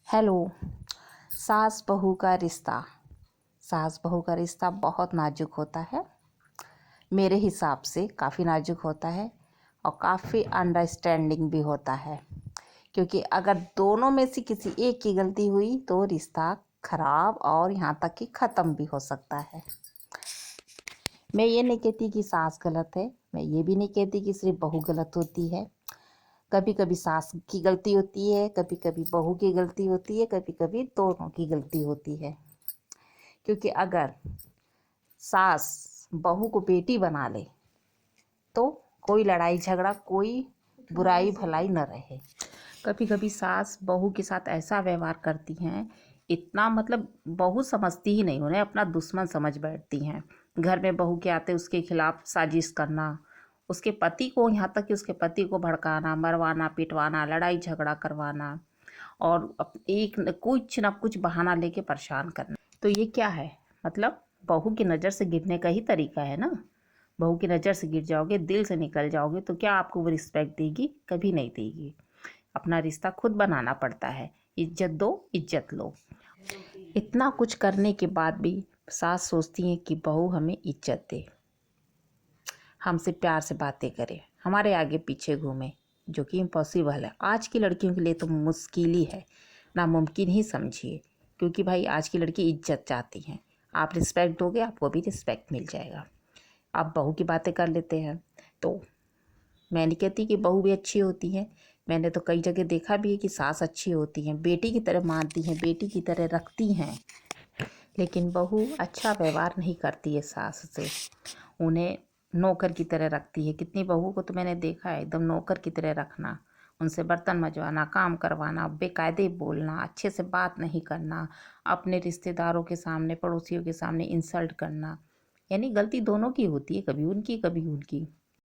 Hello. सास बहू का रिश्ता। सास बहू का रिश्ता बहुत नाजुक होता है। मेरे हिसाब से काफ़ी नाजुक होता है और काफ़ी अंडरस्टैंडिंग भी होता है, क्योंकि अगर दोनों में से किसी एक की गलती हुई तो रिश्ता खराब और यहाँ तक कि ख़त्म भी हो सकता है। मैं ये नहीं कहती कि सास गलत है, मैं ये भी नहीं कहती कि सिर्फ बहू गलत होती है। कभी कभी सास की गलती होती है, कभी कभी बहू की गलती होती है, कभी कभी दोनों की गलती होती है। क्योंकि अगर सास बहू को बेटी बना ले तो कोई लड़ाई झगड़ा, कोई बुराई भलाई न रहे। कभी कभी सास बहू के साथ ऐसा व्यवहार करती हैं, इतना मतलब बहू समझती ही नहीं, उन्हें अपना दुश्मन समझ बैठती हैं। घर में बहू के आते उसके खिलाफ साजिश करना, उसके पति को, यहाँ तक कि उसके पति को भड़काना, मरवाना, पिटवाना, लड़ाई झगड़ा करवाना और कुछ ना कुछ बहाना लेके परेशान करना। तो ये क्या है? मतलब बहू की नज़र से गिरने का ही तरीका है ना। बहू की नज़र से गिर जाओगे, दिल से निकल जाओगे, तो क्या आपको वो रिस्पेक्ट देगी? कभी नहीं देगी। अपना रिश्ता खुद बनाना पड़ता है। इज्जत दो, इज्जत लो। इतना कुछ करने के बाद भी सास सोचती है कि बहू हमें इज्जत दे, हमसे प्यार से बातें करे, हमारे आगे पीछे घूमे, जो कि इम्पॉसिबल है। आज की लड़कियों के लिए तो मुश्किल ही है, नामुमकिन ही समझिए। क्योंकि भाई आज की लड़की इज्जत चाहती हैं। आप रिस्पेक्ट दोगे, आपको भी रिस्पेक्ट मिल जाएगा। आप बहू की बातें कर लेते हैं, तो मैं नहीं कहती कि बहू भी अच्छी होती हैं। मैंने तो कई जगह देखा भी है कि सास अच्छी होती हैं, बेटी की तरह मानती हैं, बेटी की तरह रखती हैं। लेकिन बहू अच्छा व्यवहार नहीं करती है सास से, उन्हें नौकर की तरह रखती है। कितनी बहू को तो मैंने देखा है एकदम नौकर की तरह रखना, उनसे बर्तन मजवाना, काम करवाना, बेकायदे बोलना, अच्छे से बात नहीं करना, अपने रिश्तेदारों के सामने, पड़ोसियों के सामने इंसल्ट करना। यानी गलती दोनों की होती है, कभी उनकी कभी उनकी।